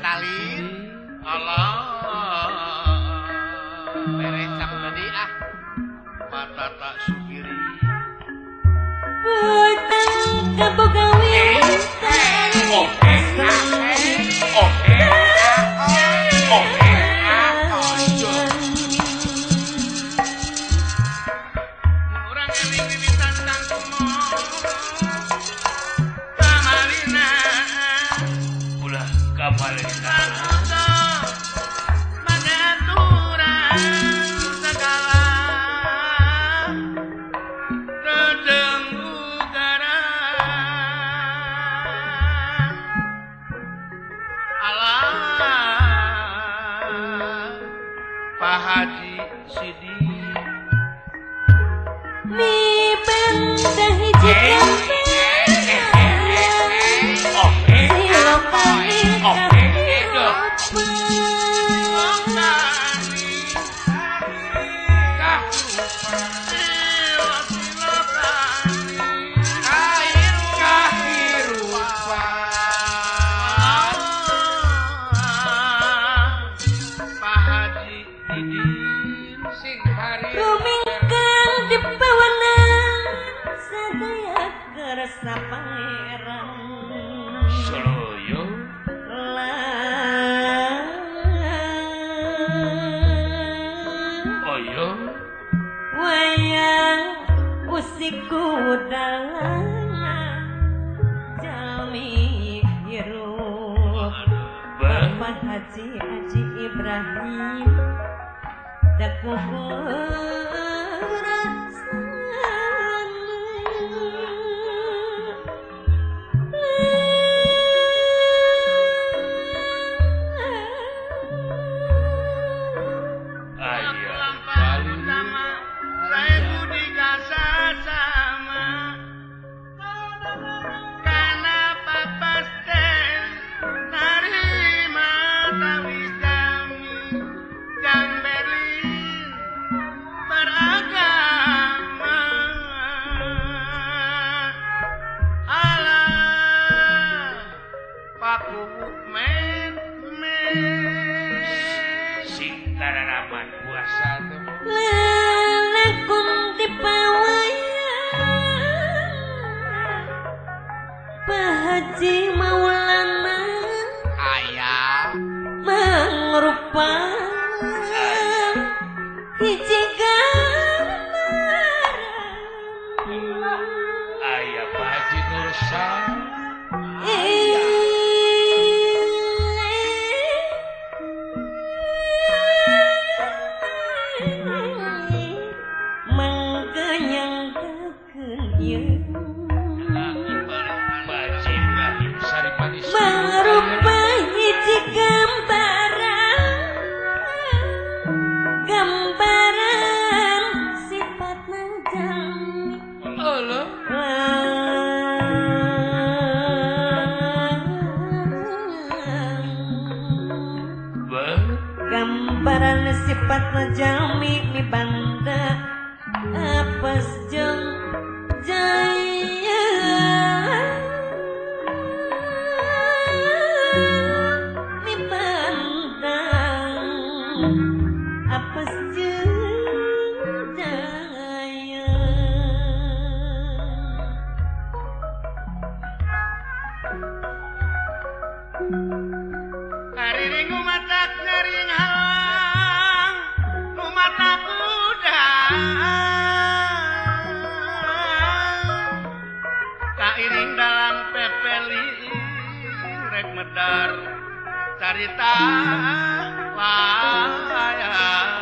Talin Allah berecak tadi mata tak supiri Petang kabogawi oke orang eling wiwitan kang semua kamalina ulah kamalina Pak Haji Sidi mi benda hiji Rasa pangeran Soloyo Oyo wayang usiku dalang jami hirup Bapak Haji Ibrahim Haji Maulana ayah mangrupa hiji gambaran ayah Pak Haji Nursan menggenyangkeun ieu mangrupa hiji gambaran sifatna jalmi Allah gambaran sifatna jalmi mibanda apes jeung jaya apes jeung jaya kariring umatak nyaring halang umatak udang kairing dalam pepeli rek medar carita layang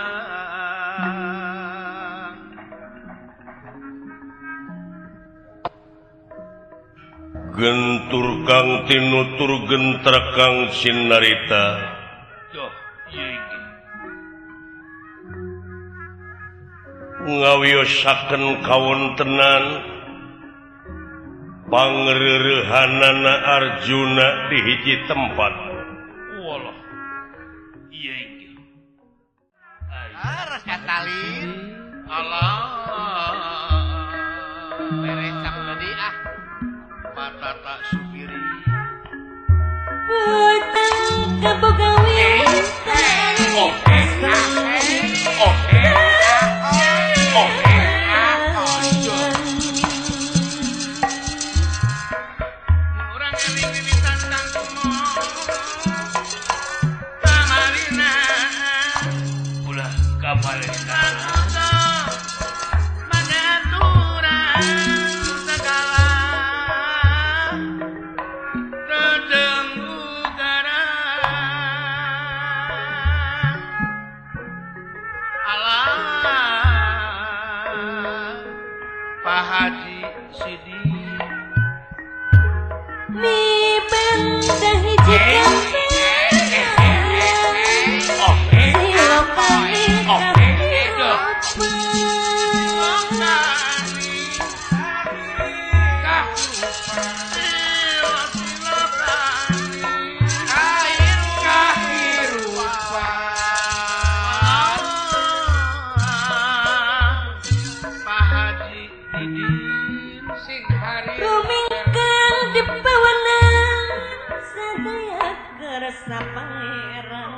gentur kang tinutur gentra kang sinarita doh ngawiosaken kawontenan pangreurehanana Arjuna di hiji tempat wallah iya iki rasa Talin Allah berecak tadi mata tak supiri Petang kabogawi Urang eling wiwitan tang kumoh kamarina ulah kamarina Magaturan segala Dedengugara Allah Pak Haji Sidi mi benda hiji Pak Haji Didin sing hari rumingkang di pawana sadaya gerasa pangeran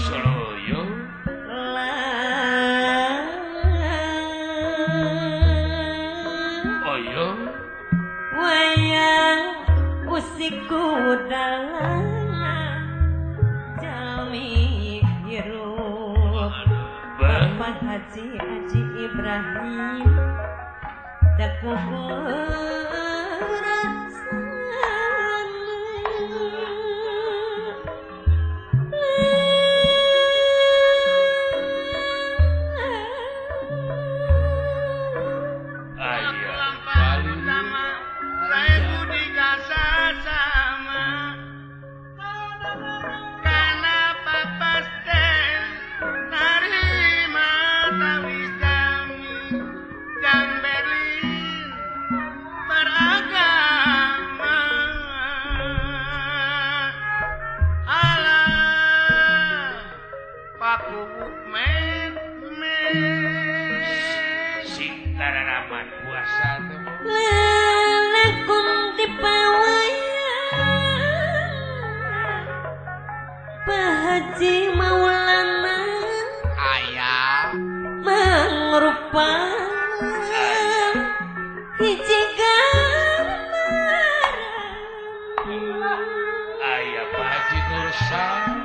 Soloyo oyo wayang usiku dalangan jami hirup Bapak Haji Ibrahim ayah sama saya budi kasa sama karena papas teh narima tawis kami dan Berlin beragama Allah paku met sing taranaman puasa teh lelakum di pawayang Pak Haji Maulana ayah mangrupa hiji gambaran ayah Pak Haji Nursan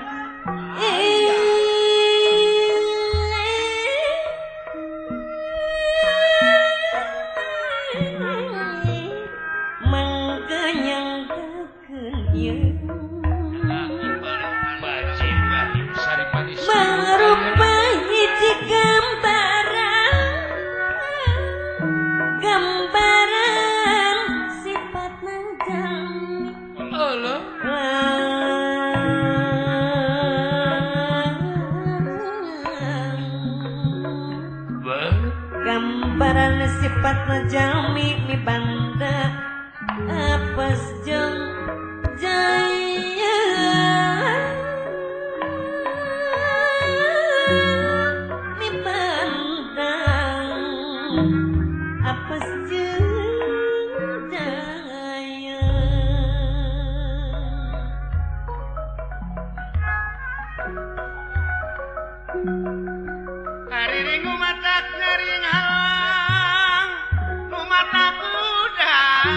menggenyangkeun ieu Baji Ibrahim Saripati mangrupa hiji gambaran sifatna jalmi Allah gambaran sifatna jalmi mi banda apes jeung jaya mi banda apes jeung jaya Hariring umatak nyaring halang umatak udang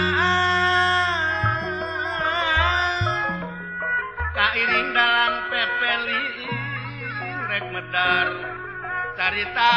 kairing dalam pepeli rek medar carita